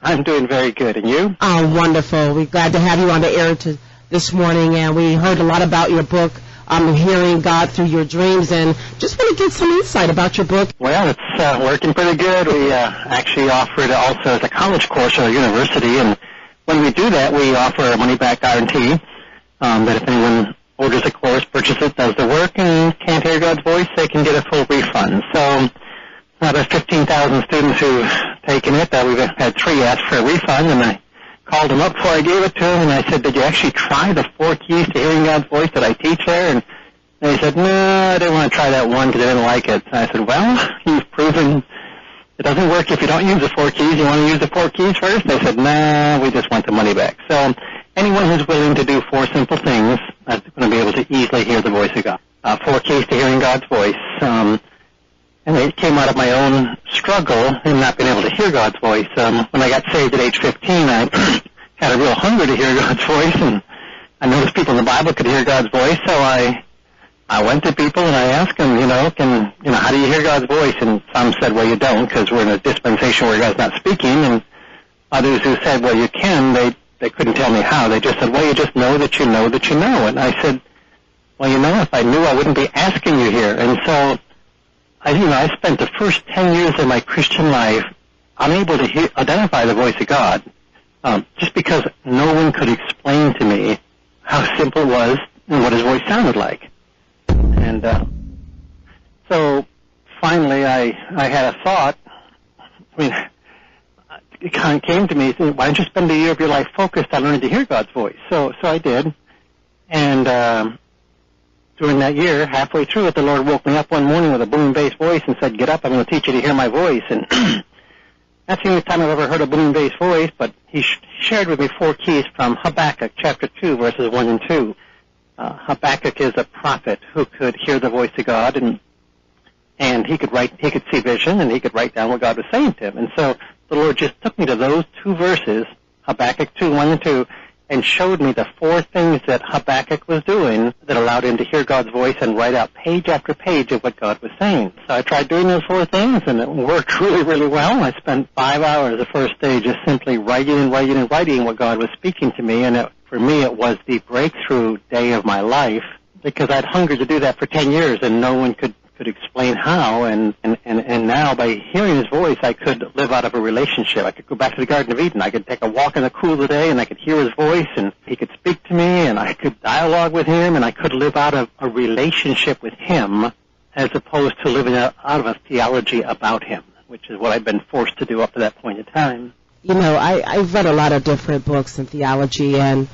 I'm doing very good. And you? Oh, wonderful. We're glad to have you on the air this morning, and we heard a lot about your book, Hearing God Through Your Dreams, and just want to get some insight about your book. Well, it's working pretty good. We actually offer it also as a college course at a university, and when we do that, we offer a money-back guarantee that if anyone orders a course, purchases it, does the work, and can't hear God's voice, they can get a full refund. So out of 15,000 students who've taken it, we've had 3 ask for a refund, and I called them up before I gave it to them, and I said, did you actually try the 4 keys to hearing God's voice that I teach there? And they said, no, I didn't want to try that one because I didn't like it. And I said, well, you've proven it doesn't work if you don't use the 4 keys. You want to use the 4 keys first? They said, no, we just want the money back. So anyone who's willing to do 4 simple things is going to be able to easily hear the voice of God. 4 keys to hearing God's voice. And it came out of my own struggle in not being able to hear God's voice. When I got saved at age 15, I had a real hunger to hear God's voice, and I noticed people in the Bible could hear God's voice, so I went to people and I asked them, how do you hear God's voice? And some said, well, you don't, because we're in a dispensation where God's not speaking, and others who said, well, you can, they couldn't tell me how. They just said, well, you just know that you know that you know. And I said, well, if I knew, I wouldn't be asking you here. And so I spent the first 10 years of my Christian life unable to identify the voice of God, just because no one could explain to me how simple it was and what his voice sounded like. And so finally I had a thought. It kind of came to me, why don't you spend a year of your life focused on learning to hear God's voice? So I did. And during that year, halfway through it, the Lord woke me up one morning with a booming bass voice and said, get up, I'm going to teach you to hear my voice. And that's the only time I've ever heard a booming bass voice, but he shared with me 4 keys from Habakkuk chapter 2, verses 1 and 2. Habakkuk is a prophet who could hear the voice of God, and he could see vision, and he could write down what God was saying to him. And so the Lord just took me to those 2 verses, Habakkuk 2, 1 and 2, and showed me the 4 things that Habakkuk was doing that allowed him to hear God's voice and write out page after page of what God was saying. So I tried doing those 4 things, and it worked really, really well. I spent 5 hours the first day just simply writing what God was speaking to me, and for me it was the breakthrough day of my life, because I'd hungered to do that for 10 years, and no one could explain how, and now by hearing his voice, I could live out of a relationship. I could go back to the Garden of Eden. I could take a walk in the cool of the day, and I could hear his voice, and he could speak to me, and I could dialogue with him, and I could live out of a relationship with him as opposed to living out of a theology about him, which is what I've been forced to do up to that point in time. I've read a lot of different books in theology, and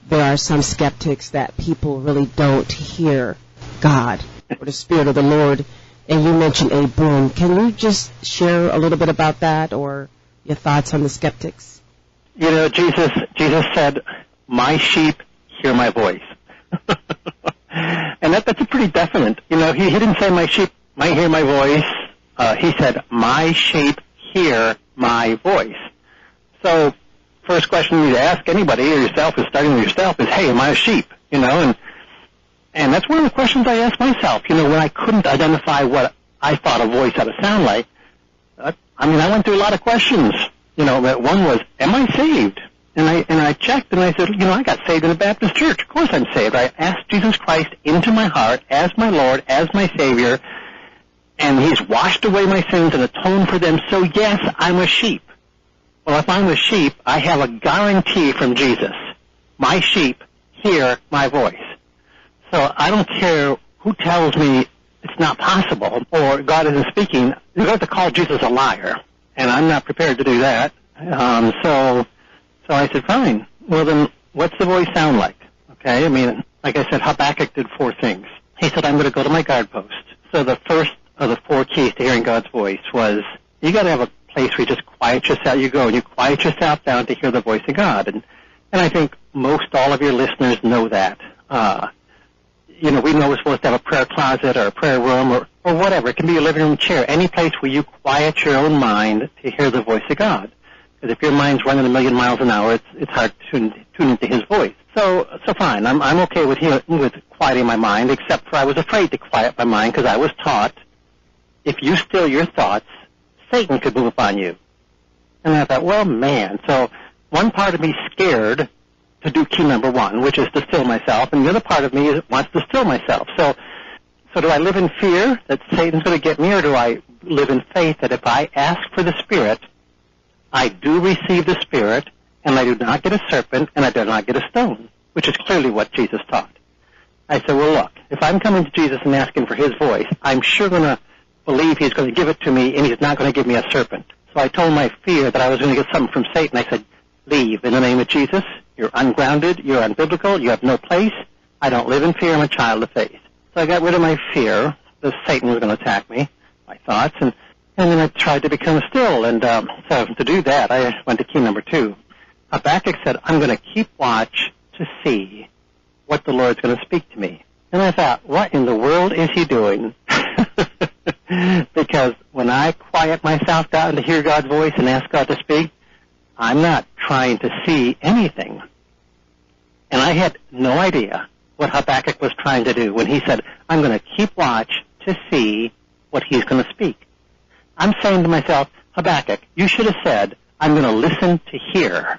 there are some skeptics that people really don't hear God or the Spirit of the Lord, and you mentioned a boom. Can you just share a little bit about that, or your thoughts on the skeptics? Jesus said, my sheep hear my voice. And that's a pretty definite. He didn't say my sheep might hear my voice. He said, my sheep hear my voice. So first question you need to ask anybody or yourself is starting with yourself is, hey, am I a sheep? And that's one of the questions I asked myself, when I couldn't identify what I thought a voice ought to sound like. I went through a lot of questions. One was, am I saved? And I checked, and I said, I got saved in a Baptist church. Of course I'm saved. I asked Jesus Christ into my heart as my Lord, as my Savior, and he's washed away my sins and atoned for them. So, yes, I'm a sheep. Well, if I'm a sheep, I have a guarantee from Jesus. My sheep hear my voice. So I don't care who tells me it's not possible or God isn't speaking. You have to call Jesus a liar, and I'm not prepared to do that. So I said, fine. Well, then what's the voice sound like? Okay, like I said, Habakkuk did 4 things. He said, I'm going to go to my guard post. So the first of the 4 keys to hearing God's voice was you got to have a place where you just quiet yourself. You go and you quiet yourself down to hear the voice of God. And I think most all of your listeners know that. We know we're supposed to have a prayer closet or a prayer room or whatever. It can be a living room chair, any place where you quiet your own mind to hear the voice of God. Because if your mind's running 1,000,000 miles an hour, it's hard to tune into his voice. So fine. I'm okay with quieting my mind, except for I was afraid to quiet my mind because I was taught if you still your thoughts, Satan could move upon you. And I thought, well, man. So one part of me scared to do key number one, which is to still myself, and the other part of me wants to still myself. So do I live in fear that Satan's going to get me, or do I live in faith that if I ask for the Spirit, I do receive the Spirit, and I do not get a serpent, and I do not get a stone, which is clearly what Jesus taught. I said, well, look, if I'm coming to Jesus and asking for his voice, I'm sure going to believe he's going to give it to me, and he's not going to give me a serpent. So I told my fear that I was going to get something from Satan. I said, leave in the name of Jesus. You're ungrounded. You're unbiblical. You have no place. I don't live in fear. I'm a child of faith. So I got rid of my fear that Satan was going to attack me, my thoughts, and then I tried to become still. And so to do that, I went to key number two. Habakkuk said, I'm going to keep watch to see what the Lord's going to speak to me. And I thought, what in the world is he doing? Because when I quiet myself down to hear God's voice and ask God to speak, I'm not trying to see anything. And I had no idea what Habakkuk was trying to do when he said, I'm going to keep watch to see what he's going to speak. I'm saying to myself, Habakkuk, you should have said, I'm going to listen to hear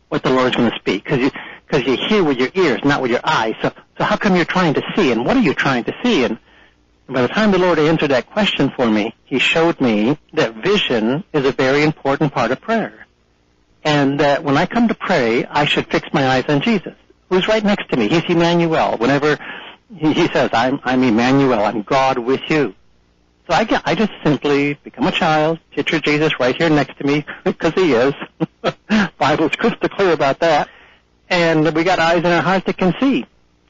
what the Lord's going to speak, because you hear with your ears, not with your eyes. So how come you're trying to see, and what are you trying to see? And by the time the Lord answered that question for me, he showed me that vision is a very important part of prayer, and that when I come to pray, I should fix my eyes on Jesus, who's right next to me. He's Emmanuel. Whenever he says, I'm Emmanuel, I'm God with you. So I just simply become a child, picture Jesus right here next to me, because he is. Bible's crystal clear about that. And we got eyes in our hearts that can see.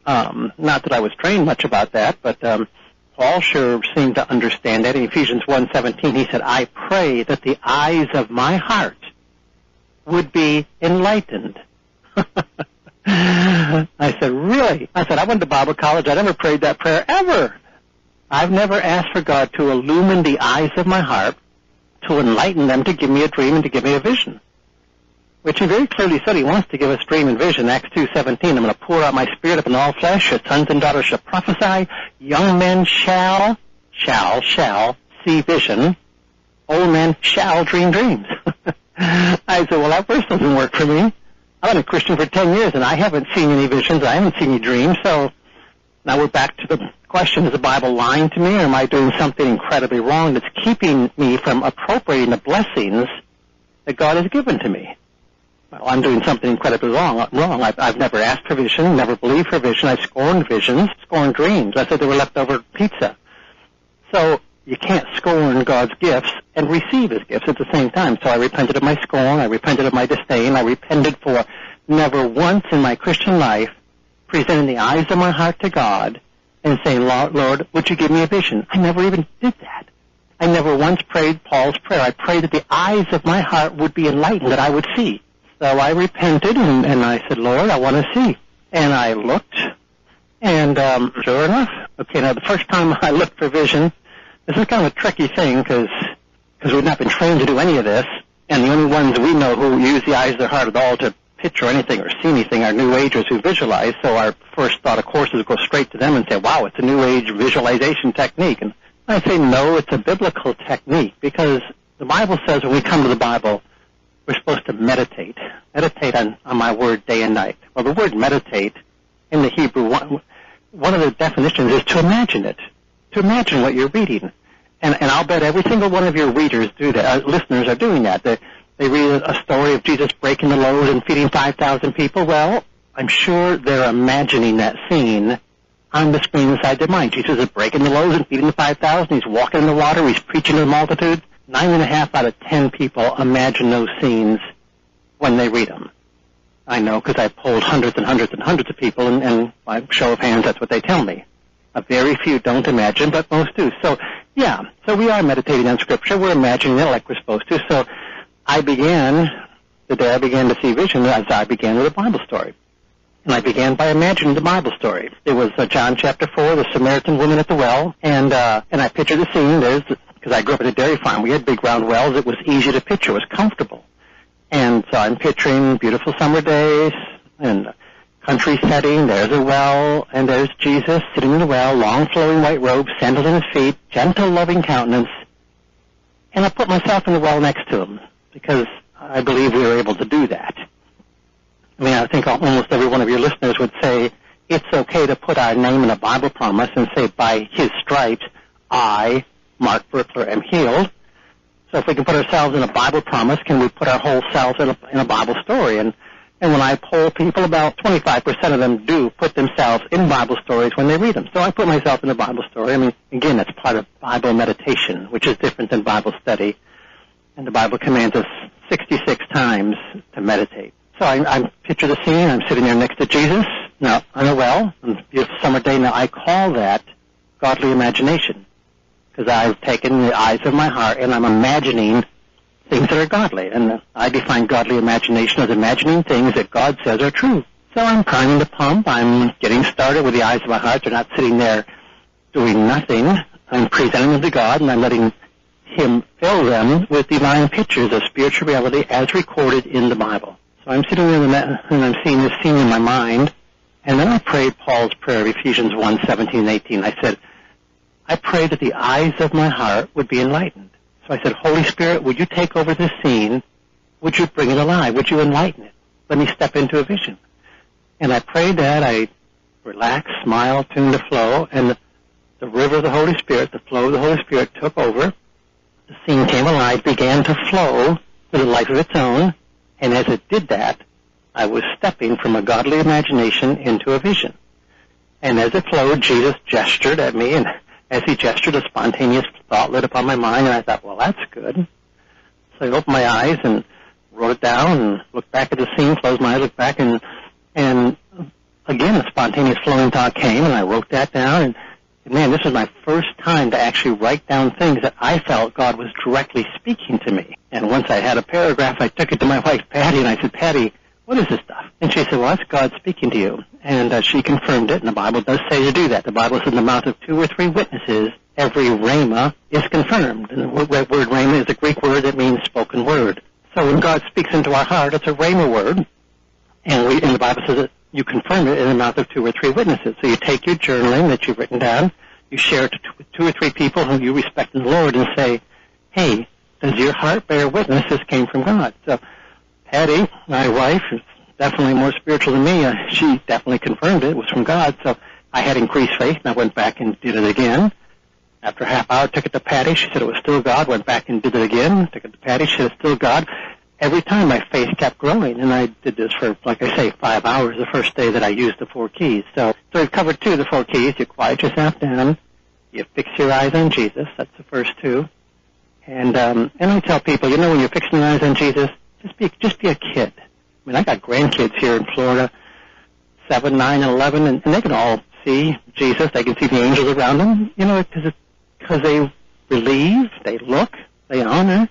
Not that I was trained much about that, but Paul sure seemed to understand that. In Ephesians 1:17, he said, I pray that the eyes of my heart would be enlightened. I said, really? I said, I went to Bible college. I never prayed that prayer ever. I've never asked for God to illumine the eyes of my heart, to enlighten them, to give me a dream and to give me a vision. Which he very clearly said he wants to give us dream and vision. Acts 2:17, I'm going to pour out my spirit upon all flesh. Your sons and daughters shall prophesy. Young men shall see vision. Old men shall dream dreams. I said, well, that verse doesn't work for me. I've been a Christian for 10 years, and I haven't seen any visions. I haven't seen any dreams. So now we're back to the question, is the Bible lying to me, or am I doing something incredibly wrong that's keeping me from appropriating the blessings that God has given to me? Well, I'm doing something incredibly wrong. I've never asked for vision, never believed for vision. I've scorned visions, scorned dreams. I said they were leftover pizza. So you can't scorn God's gifts and receive his gifts at the same time. So I repented of my scorn. I repented of my disdain. I repented for never once in my Christian life presenting the eyes of my heart to God and saying, Lord, would you give me a vision? I never even did that. I never once prayed Paul's prayer. I prayed that the eyes of my heart would be enlightened, that I would see. So I repented, and I said, Lord, I want to see. And I looked, and sure enough, okay, now the first time I looked for vision, this is kind of a tricky thing because we've not been trained to do any of this, and the only ones we know who use the eyes of their heart at all to picture anything or see anything are New Agers who visualize. So our first thought, of course, is go straight to them and say, wow, it's a New Age visualization technique. And I say, no, it's a biblical technique, because the Bible says when we come to the Bible, we're supposed to meditate on my word day and night. Well, the word meditate in the Hebrew, one of the definitions is to imagine it, to imagine what you're reading. And I'll bet every single one of your readers do that, listeners are doing that. They read a story of Jesus breaking the loaves and feeding 5,000 people. Well, I'm sure they're imagining that scene on the screen inside their mind. Jesus is breaking the loaves and feeding the 5,000. He's walking in the water. He's preaching to the multitude. 9.5 out of 10 people imagine those scenes when they read them. I know because I polled hundreds and hundreds and hundreds of people, and by show of hands, that's what they tell me. A very few don't imagine, but most do. So, yeah, so we are meditating on Scripture. We're imagining it like we're supposed to. So the day I began to see vision, as I began with a Bible story. And I began by imagining the Bible story. It was John chapter 4, the Samaritan woman at the well, and I pictured the scene. Because I grew up at a dairy farm. We had big round wells. It was easy to picture. It was comfortable. And so I'm picturing beautiful summer days and country setting. There's a well, and there's Jesus sitting in the well, long flowing white robe, sandals in his feet, gentle, loving countenance. And I put myself in the well next to him because I believe we are able to do that. I mean, I think almost every one of your listeners would say it's okay to put our name in a Bible promise and say, by his stripes, I, Mark Virkler, am healed. So if we can put ourselves in a Bible promise, can we put our whole selves in a Bible story? And when I poll people, about 25% of them do put themselves in Bible stories when they read them. So I put myself in a Bible story. I mean, again, that's part of Bible meditation, which is different than Bible study. And the Bible commands us 66 times to meditate. So I picture the scene. I'm sitting there next to Jesus. Now, on a well, on a beautiful summer day. Now, I call that godly imagination, because I've taken the eyes of my heart and I'm imagining things that are godly. And I define godly imagination as imagining things that God says are true. So I'm priming the pump. I'm getting started with the eyes of my heart. They're not sitting there doing nothing. I'm presenting them to God, and I'm letting him fill them with divine pictures of spiritual reality as recorded in the Bible. So I'm sitting there and I'm seeing this scene in my mind. And then I prayed Paul's prayer of Ephesians 1:17 and 18. I said, I pray that the eyes of my heart would be enlightened. So I said, Holy Spirit, would you take over this scene? Would you bring it alive? Would you enlighten it? Let me step into a vision. And I prayed that. I relaxed, smiled, tuned the flow, and the river of the Holy Spirit, the flow of the Holy Spirit took over. The scene came alive, began to flow with a life of its own, and as it did that, I was stepping from a godly imagination into a vision. And as it flowed, Jesus gestured at me, and as he gestured, a spontaneous thought lit upon my mind, and I thought, well, that's good. So I opened my eyes and wrote it down and looked back at the scene, closed my eyes, looked back, and again, a spontaneous flowing thought came, and I wrote that down, and man, this was my first time to actually write down things that I felt God was directly speaking to me. And once I had a paragraph, I took it to my wife, Patty, and I said, Patty, what is this stuff? And she said, well, that's God speaking to you. And she confirmed it, and the Bible does say to do that. The Bible says in the mouth of 2 or 3 witnesses, every rhema is confirmed. And the word rhema is a Greek word that means spoken word. So when God speaks into our heart, it's a rhema word. And the Bible says that you confirm it in the mouth of 2 or 3 witnesses. So you take your journaling that you've written down, you share it to 2 or 3 people whom you respect in the Lord, and say, hey, does your heart bear witness this came from God? So Patty, my wife, is definitely more spiritual than me. She definitely confirmed it was from God. So I had increased faith, and I went back and did it again. After a half hour, took it to Patty. She said it was still God. Went back and did it again. Took it to Patty. She said it's still God. Every time my faith kept growing, and I did this for, like I say, 5 hours the first day that I used the 4 keys. So we've covered 2 of the 4 keys. You quiet yourself down. You fix your eyes on Jesus. That's the first 2. And I tell people, you know, when you're fixing your eyes on Jesus, just be a kid. I mean, I got grandkids here in Florida, 7, 9, and 11, and they can all see Jesus. They can see the angels around them, you know, because they believe, they look, they honor.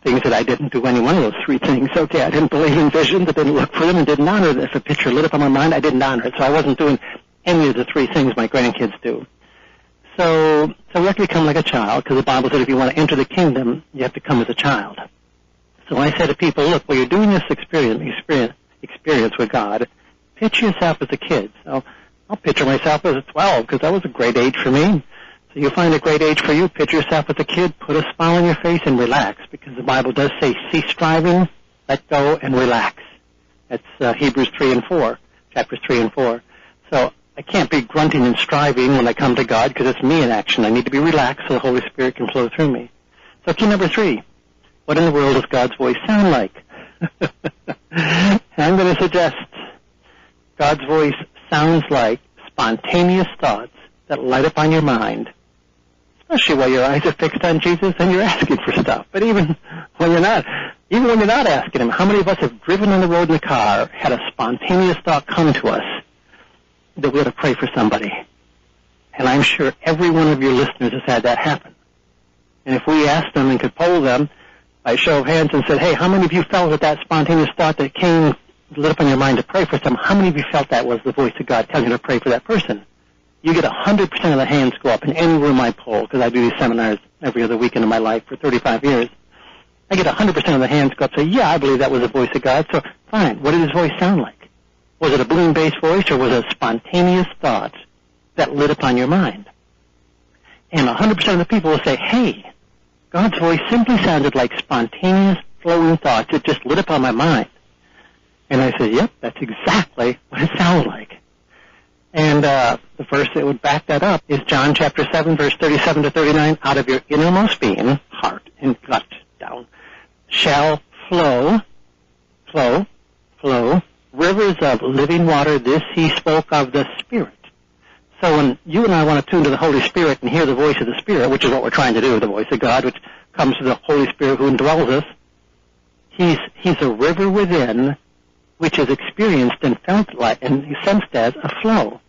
Things that I didn't do any one of those 3 things. Okay, I didn't believe in visions, I didn't look for them, and didn't honor it. If a picture lit up on my mind, I didn't honor it. So I wasn't doing any of the 3 things my grandkids do. So we have to become like a child, because the Bible said if you want to enter the kingdom, you have to come as a child. So I say to people, look, when you're doing this experience with God, picture yourself as a kid. So I'll picture myself as a 12, because that was a great age for me. So you find a great age for you, picture yourself as a kid, put a smile on your face, and relax, because the Bible does say, cease striving, let go, and relax. That's Hebrews 3 and 4, chapters 3 and 4. So I can't be grunting and striving when I come to God, because it's me in action. I need to be relaxed so the Holy Spirit can flow through me. So key number 3, what in the world does God's voice sound like? I'm going to suggest God's voice sounds like spontaneous thoughts that light up on your mind, especially while your eyes are fixed on Jesus and you're asking for stuff. But even when you're not asking him, how many of us have driven on the road in the car, had a spontaneous thought come to us that we ought to pray for somebody? And I'm sure every one of your listeners has had that happen. And if we asked them and could poll them by show of hands and said, hey, how many of you felt that spontaneous thought that came lit up on your mind to pray for someone, how many of you felt that was the voice of God telling you to pray for that person? You get 100% of the hands go up in any room I poll, because I do these seminars every other weekend of my life for 35 years. I get 100% of the hands go up and say, yeah, I believe that was the voice of God. So, fine, what did his voice sound like? Was it a booming bass voice, or was it a spontaneous thought that lit upon your mind? And 100% of the people will say, hey, God's voice simply sounded like spontaneous flowing thoughts. It just lit up on my mind. And I said, yep, that's exactly what it sounds like. And the verse that would back that up is John chapter 7, verse 37 to 39. Out of your innermost being, heart and gut down, shall flow, rivers of living water. This he spoke of the Spirit. So when you and I want to tune to the Holy Spirit and hear the voice of the Spirit, which is what we're trying to do, the voice of God, which comes to the Holy Spirit who indwells us, he's a river within, which is experienced and felt like and sensed as a flow.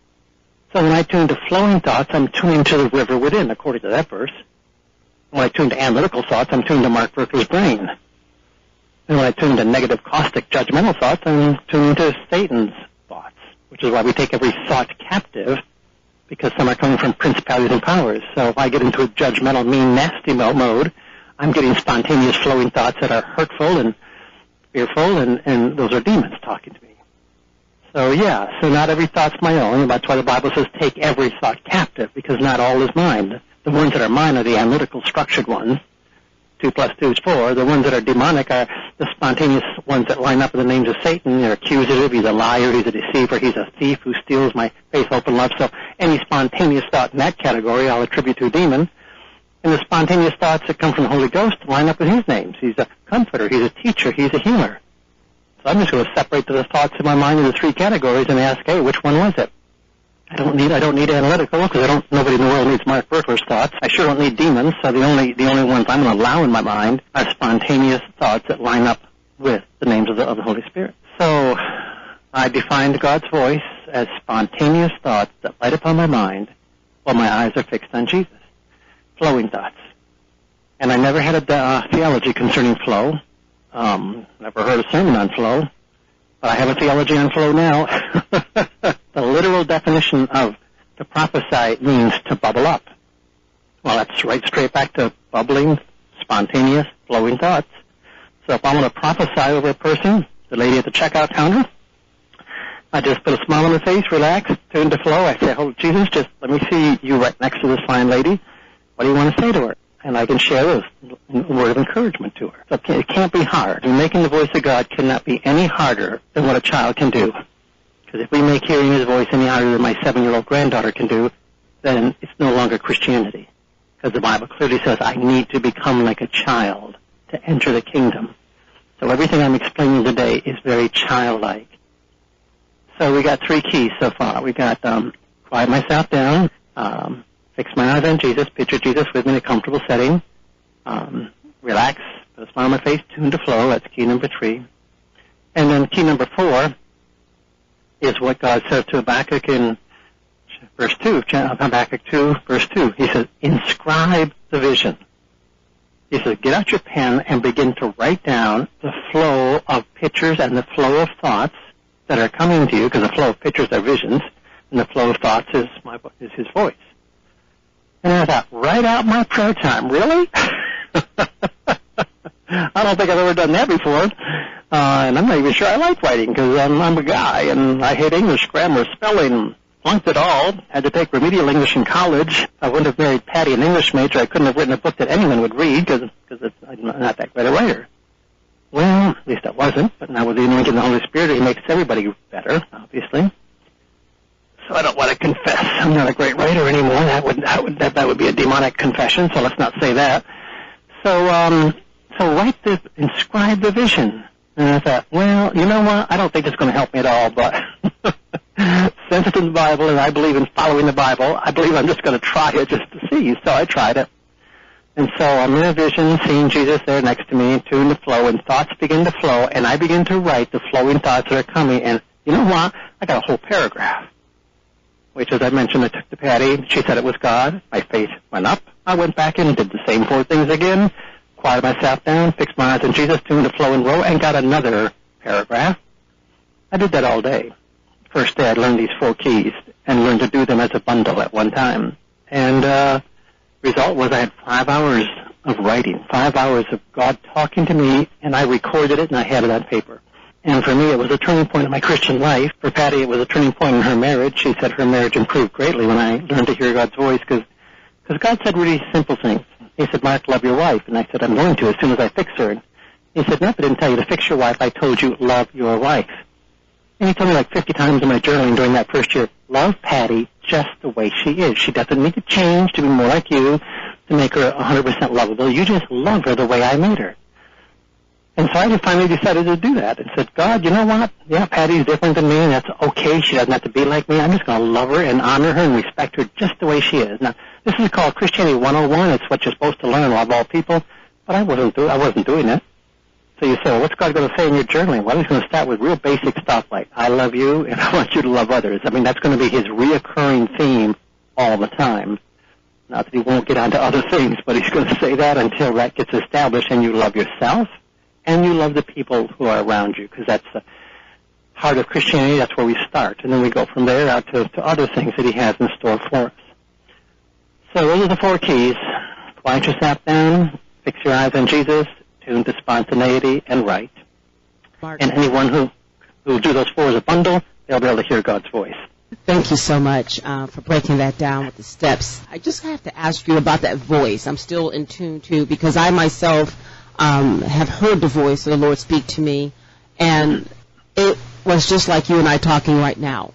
So when I tune to flowing thoughts, I'm tuning to the river within, according to that verse. When I tune to analytical thoughts, I'm tuned to Mark Virkler's brain. And when I tune to negative, caustic, judgmental thoughts, I'm tuned to Satan's thoughts, which is why we take every thought captive, because some are coming from principalities and powers. So if I get into a judgmental, mean, nasty mode, I'm getting spontaneous flowing thoughts that are hurtful and fearful, and those are demons talking to me. So yeah, so not every thought's my own. That's why the Bible says take every thought captive, because not all is mine. The ones that are mine are the analytical, structured ones. 2 + 2 is 4. The ones that are demonic are the spontaneous ones that line up with the names of Satan. They're accusative. He's a liar. He's a deceiver. He's a thief who steals my faith, hope, and love. So any spontaneous thought in that category I'll attribute to a demon. And the spontaneous thoughts that come from the Holy Ghost line up with his names. He's a comforter. He's a teacher. He's a healer. So I'm just going to separate the thoughts in my mind into 3 categories and ask, hey, which one was it? I don't need analytical, because nobody in the world needs Mark Virkler's thoughts. I sure don't need demons, so the only ones I'm going to allow in my mind are spontaneous thoughts that line up with the names of the Holy Spirit. So I defined God's voice as spontaneous thoughts that light upon my mind while my eyes are fixed on Jesus. Flowing thoughts. And I never had a theology concerning flow. Never heard a sermon on flow. But I have a theology on flow now. The literal definition of to prophesy means to bubble up. Well, that's right straight back to bubbling, spontaneous, flowing thoughts. So if I want to prophesy over a person, the lady at the checkout counter, I just put a smile on her face, relax, tune to flow. I say, oh, Jesus, just let me see you right next to this fine lady. What do you want to say to her? And I can share a word of encouragement to her. So it can't be hard. And making the voice of God cannot be any harder than what a child can do. Because if we make hearing his voice any harder than my 7-year-old granddaughter can do, then it's no longer Christianity. Because the Bible clearly says I need to become like a child to enter the kingdom. So everything I'm explaining today is very childlike. So we got 3 keys so far. We got quiet myself down, fix my eyes on Jesus, picture Jesus with me in a comfortable setting, relax, put a smile on my face, tune to flow. That's key number 3. And then key number 4 is what God says to Habakkuk in verse 2, Habakkuk 2, verse 2. He says, inscribe the vision. He says, get out your pen and begin to write down the flow of pictures and the flow of thoughts that are coming to you, because the flow of pictures are visions, and the flow of thoughts is his voice. And I thought, write out my prayer time. Really? I don't think I've ever done that before. And I'm not even sure I like writing, because I'm a guy, and I hate English grammar, spelling, flunked it all, had to take remedial English in college. I wouldn't have married Patty, an English major. I couldn't have written a book that anyone would read, because I'm not that great a writer. Well, at least I wasn't, but now with the anointing of the Holy Spirit, he makes everybody better, obviously. So I don't want to confess I'm not a great writer anymore. That would be a demonic confession, so let's not say that. So inscribe the vision. And I thought, well, you know what? I don't think it's going to help me at all, but since it's in the Bible and I believe in following the Bible, I believe I'm just going to try it just to see. So I tried it. And so I'm in a vision, seeing Jesus there next to me, tuned to flow, and thoughts begin to flow, and I begin to write the flowing thoughts that are coming. And you know what? I got a whole paragraph, which, as I mentioned, I took to Patty. She said it was God. My faith went up. I went back in and did the same 4 things again, quieted myself down, fixed my eyes on Jesus, tuned to flow and row, and got another paragraph. I did that all day. First day I learned these 4 keys and learned to do them as a bundle at one time. And result was I had 5 hours of writing, 5 hours of God talking to me, and I recorded it and I had it on paper. And for me, it was a turning point in my Christian life. For Patty, it was a turning point in her marriage. She said her marriage improved greatly when I learned to hear God's voice, because God said really simple things. He said, Mark, love your wife. And I said, I'm going to as soon as I fix her. And He said, nope, I didn't tell you to fix your wife. I told you, love your wife. And he told me like 50 times in my journaling during that first year, love Patty just the way she is. She doesn't need to change to be more like you, to make her 100% lovable. You just love her the way I made her. And so I just finally decided to do that and said, God, you know what? Yeah, Patty's different than me, and that's okay. She doesn't have to be like me. I'm just going to love her and honor her and respect her just the way she is. Now, this is called Christianity 101. It's what you're supposed to learn, love all people. But I wasn't doing it. So you say, well, what's God going to say in your journaling? Well, he's going to start with real basic stuff like, I love you and I want you to love others. I mean, that's going to be his reoccurring theme all the time. Not that he won't get onto other things, but he's going to say that until that gets established and you love yourself and you love the people who are around you, because that's the heart of Christianity. That's where we start. And then we go from there out to other things that he has in store for us. So those are the 4 keys. Quiet yourself down, fix your eyes on Jesus, tune to spontaneity, and write. Mark. And anyone who will do those 4 as a bundle, they'll be able to hear God's voice. Thank you so much for breaking that down with the steps. I just have to ask you about that voice. I'm still in tune to, because I myself have heard the voice of the Lord speak to me, and it was just like you and I talking right now.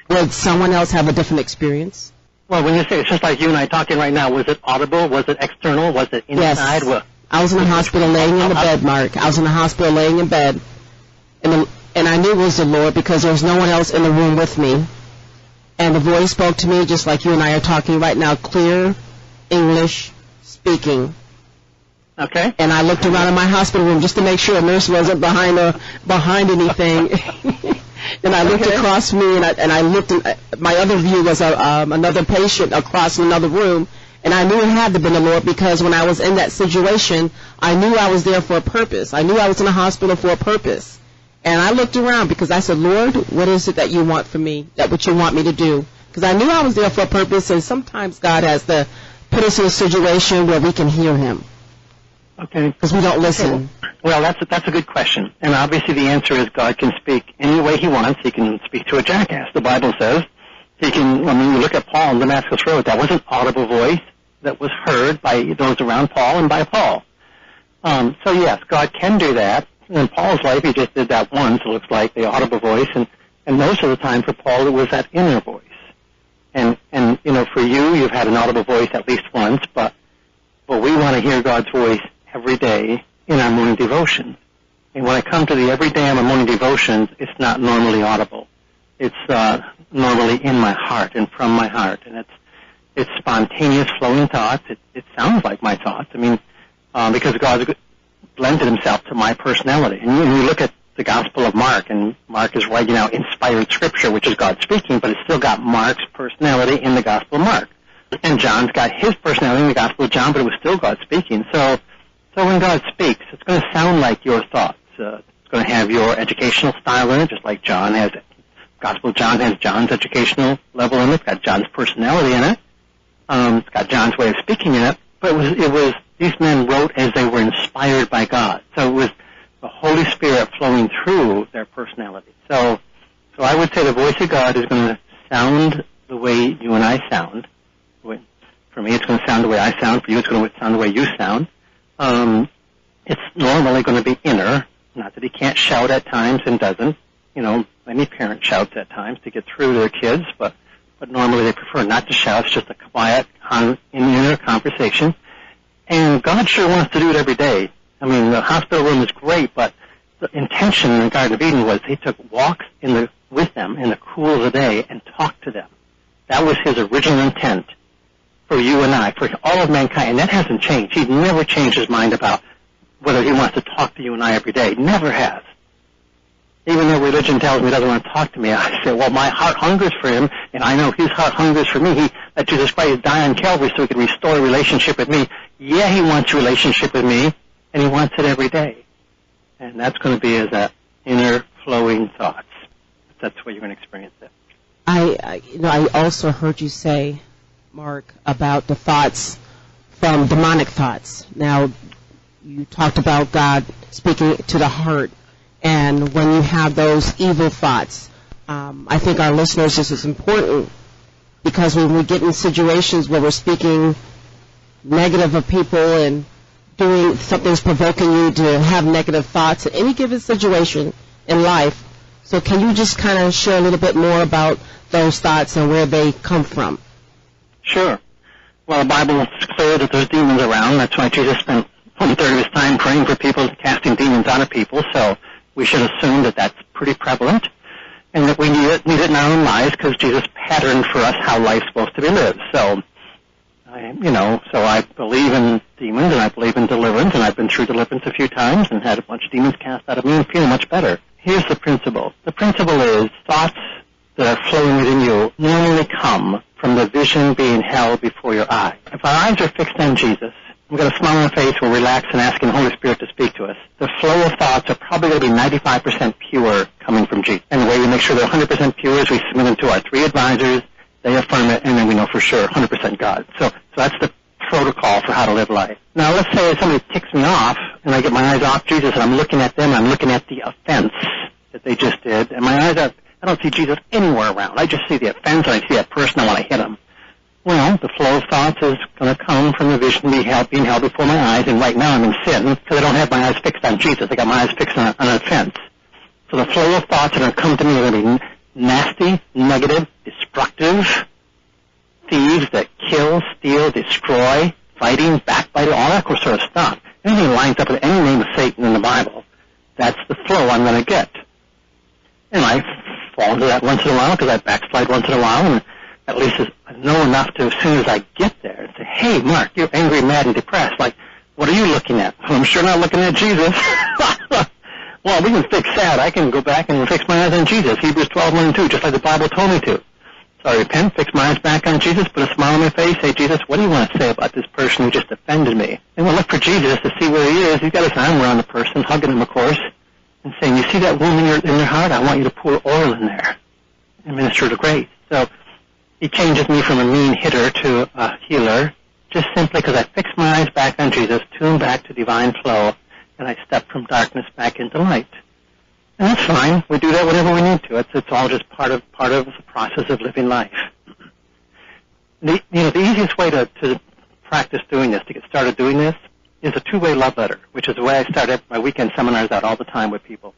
Would someone else have a different experience? Well, when you say it's just like you and I talking right now, was it audible? Was it external? Was it inside? Yes. Well, I was in the hospital laying in the bed, Mark. I was in the hospital laying in bed, and I knew it was the Lord because there was no one else in the room with me. And the voice spoke to me just like you and I are talking right now, clear English speaking. Okay. And I looked around in my hospital room just to make sure a nurse wasn't behind anything. And I looked across me, and I looked. My other view was another patient across in another room, and I knew it had to be the Lord, because when I was in that situation, I knew I was there for a purpose. I knew I was in a hospital for a purpose. And I looked around because I said, Lord, what is it that you want from me, that what you want me to do? Because I knew I was there for a purpose, and sometimes God has to put us in a situation where we can hear him. Okay. Because we don't listen. Okay. Well, that's a good question. And obviously the answer is God can speak any way he wants. He can speak to a jackass. The Bible says he can, when you look at Paul on Damascus Road, that was an audible voice that was heard by those around Paul and by Paul. So yes, God can do that. In Paul's life, he just did that once, it looks like, the audible voice, and most of the time for Paul, it was that inner voice. And you know, for you, you've had an audible voice at least once, but we want to hear God's voice every day in our morning devotions. And when I come to the everyday in my morning devotions, it's not normally audible. It's normally in my heart and from my heart, and it's spontaneous flowing thoughts. It sounds like my thoughts. I mean, because God's blended himself to my personality. And you look at the Gospel of Mark, and Mark is writing out inspired scripture, which is God speaking, but it's still got Mark's personality in the Gospel of Mark. And John's got his personality in the Gospel of John, but it was still God speaking. So when God speaks, it's going to sound like your thoughts. It's going to have your educational style in it, just like John has it. Gospel of John has John's educational level in it. It's got John's personality in it. It's got John's way of speaking in it. But it was these men wrote as they were inspired by God. So it was the Holy Spirit flowing through their personality. So I would say the voice of God is going to sound the way you and I sound. For me, it's going to sound the way I sound. For you, it's going to sound the way you sound. It's normally going to be inner. Not that he can't shout at times and doesn't. You know, many parents shout at times to get through to their kids, but normally they prefer not to shout. It's just a quiet, inner conversation. And God sure wants to do it every day. I mean, the hospital room is great, but the intention in the Garden of Eden was he took walks with them in the cool of the day and talked to them. That was his original intent for you and I, for all of mankind. And that hasn't changed. He's never changed his mind about whether he wants to talk to you and I every day. Never has. Even though religion tells me he doesn't want to talk to me, I say, well, my heart hungers for him, and I know his heart hungers for me. He let Jesus Christ die on Calvary so he could restore a relationship with me. Yeah, he wants a relationship with me, and he wants it every day. And that's going to be as that inner flowing thoughts. That's where you're going to experience it. I also heard you say, Mark, about the thoughts from demonic thoughts. Now, you talked about God speaking to the heart, and when you have those evil thoughts, I think our listeners, this is important, because when we get in situations where we're speaking negative of people and doing something's provoking you to have negative thoughts in any given situation in life. So can you just kind of share a little bit more about those thoughts and where they come from? Sure. Well, the Bible is clear that there's demons around. That's why Jesus spent 1/3 of his time praying for people, casting demons out of people. So we should assume that that's pretty prevalent, and that we need it in our own lives because Jesus patterned for us how life's supposed to be lived. So, I believe in demons and I believe in deliverance, and I've been through deliverance a few times and had a bunch of demons cast out of me and feel much better. Here's the principle. The principle is thoughts that are flowing within you normally come from the vision being held before your eyes. If our eyes are fixed on Jesus, we've got a smile on our face, we're relaxed and asking the Holy Spirit to speak to us, the flow of thoughts are probably going to be 95% pure coming from Jesus. And the way we make sure they're 100% pure is we submit them to our 3 advisors, they affirm it, and then we know for sure 100% God. So that's the protocol for how to live life. Now, let's say somebody ticks me off, and I get my eyes off Jesus, and I'm looking at them, I'm looking at the offense that they just did, and my eyes are, I don't see Jesus anywhere around. I just see the offense, and I see that person, I want to hit him. Well, the flow of thoughts is going to come from the vision being held before my eyes, and right now I'm in sin because I don't have my eyes fixed on Jesus. I got my eyes fixed on an offense. So the flow of thoughts that are going to come to me are going to be nasty, negative, destructive, thieves that kill, steal, destroy, fighting, backbiting, all that sort of stuff. Anything lines up with any name of Satan in the Bible, that's the flow I'm going to get. And I fall into that once in a while because I backslide once in a while, and at least I know enough to, as soon as I get there, say, hey, Mark, you're angry, mad, and depressed. Like, what are you looking at? Well, I'm sure not looking at Jesus. Well, we can fix that. I can go back and fix my eyes on Jesus. Hebrews 12:1-2, just like the Bible told me to. So I repent, fix my eyes back on Jesus, put a smile on my face, say, Jesus, what do you want to say about this person who just offended me? And we'll look for Jesus to see where he is. He's got his arm around the person, hugging him, of course, and saying, you see that wound in your heart? I want you to pour oil in there and minister to grace. So he changes me from a mean hitter to a healer just simply because I fix my eyes back on Jesus, tune back to divine flow, and I step from darkness back into light. And that's fine. We do that whenever we need to. It's all just part of the process of living life. The easiest way to practice doing this, to get started doing this, is a 2-way love letter, which is the way I start my weekend seminars out all the time with people.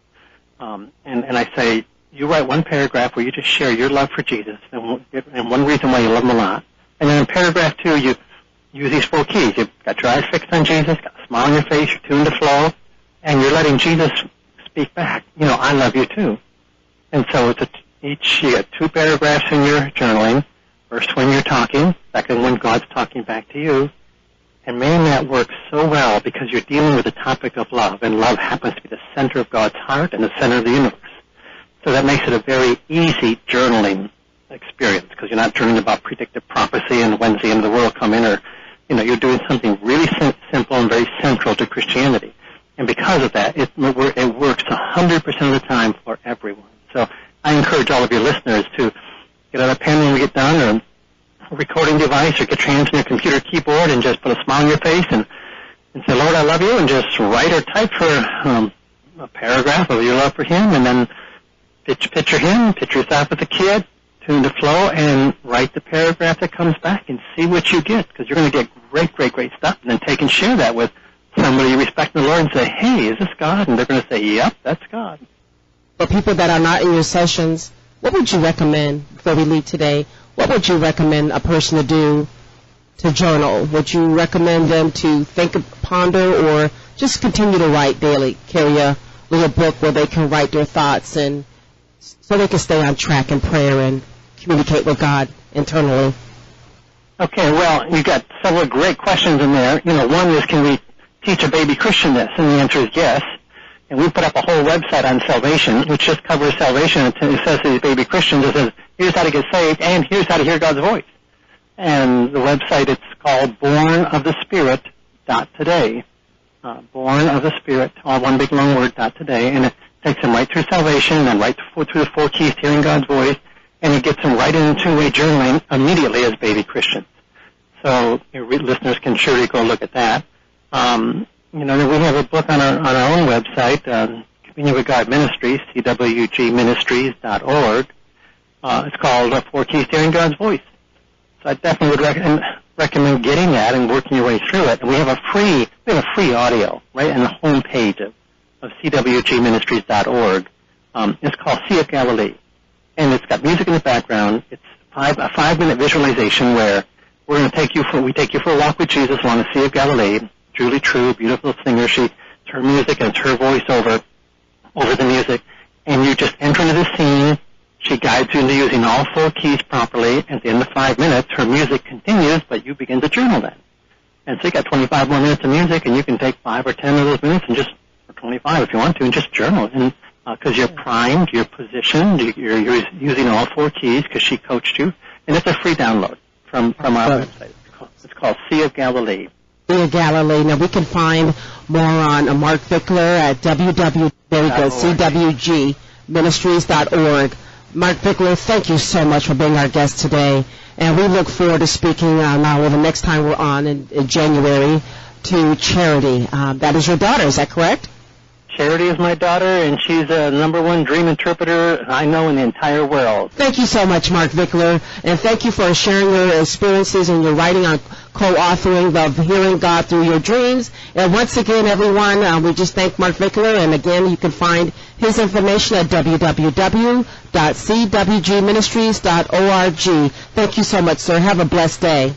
And I say, you write one paragraph where you just share your love for Jesus and one reason why you love him a lot. And then in paragraph 2, you use these 4 keys. You've got your eyes fixed on Jesus, got a smile on your face, you're tuned to flow, and you're letting Jesus speak back. I love you too. And so you get 2 paragraphs in your journaling. First when you're talking, second when God's talking back to you. And man, that works so well because you're dealing with the topic of love, and love happens to be the center of God's heart and the center of the universe. So that makes it a very easy journaling experience because you're not journaling about predictive prophecy and when's the end of the world coming, or you're doing something really simple and very central to Christianity. And because of that, it works 100% of the time for everyone. So I encourage all of your listeners to get out a pen when we get done, or a recording device, or get your hands on your computer keyboard and just put a smile on your face and say, Lord, I love you, and just write or type for a paragraph of your love for him, and then picture him, picture yourself as a kid, tune to flow, and write the paragraph that comes back and see what you get, because you're going to get great, great, great stuff, and then take and share that with somebody you respect in the Lord and say, hey, is this God? And they're going to say, yep, that's God. For people that are not in your sessions, what would you recommend, before we leave today, what would you recommend a person to do to journal? Would you recommend them to think, ponder, or just continue to write daily, carry a little book where they can write their thoughts and so they can stay on track in prayer and communicate with God internally? Okay, well, you've got several great questions in there. One is, can we teach a baby Christian this? And the answer is yes. And we put up a whole website on salvation, which just covers salvation. It says to these baby Christians, it says, here's how to get saved, and here's how to hear God's voice. And the website, it's called bornofthespirit.today. Born of the Spirit, all one big long word, .today. And it takes them right through salvation, and then right through the 4 keys to hearing God's voice, and it gets them right into two-way journaling immediately as baby Christians. So your listeners can surely go look at that. We have a book on our own website, Communion with God Ministries, CWGministries.org. It's called 4 Keys to Hearing God's Voice. So I definitely would recommend getting that and working your way through it. And we have a free audio right on the home page of cwgministries.org. It's called Sea of Galilee, and it's got music in the background. It's a 5-minute visualization where we take you for a walk with Jesus along the Sea of Galilee. Julie True, beautiful singer. It's her music and it's her voice over the music, and you just enter into the scene. She guides you into using all 4 keys properly. At the end of 5 minutes, her music continues, but you begin to journal then. And so you got 25 more minutes of music, and you can take 5 or 10 of those minutes and just, or 25 if you want to, and just journal. And because you're primed, you're positioned, you're using all 4 keys because she coached you, and it's a free download from our website. It's called Sea of Galilee. Sea of Galilee. Now, we can find more on Mark Virkler at cwgministries.org. Mark Virkler, thank you so much for being our guest today, and we look forward to speaking the next time we're on in January to Charity. That is your daughter, is that correct? Charity is my daughter, and she's a #1 dream interpreter I know in the entire world. Thank you so much, Mark Virkler, and thank you for sharing your experiences and your writing on co-authoring of Hearing God Through Your Dreams. And once again, everyone, we just thank Mark Virkler, and again, you can find his information at www.cwgministries.org. Thank you so much, sir. Have a blessed day.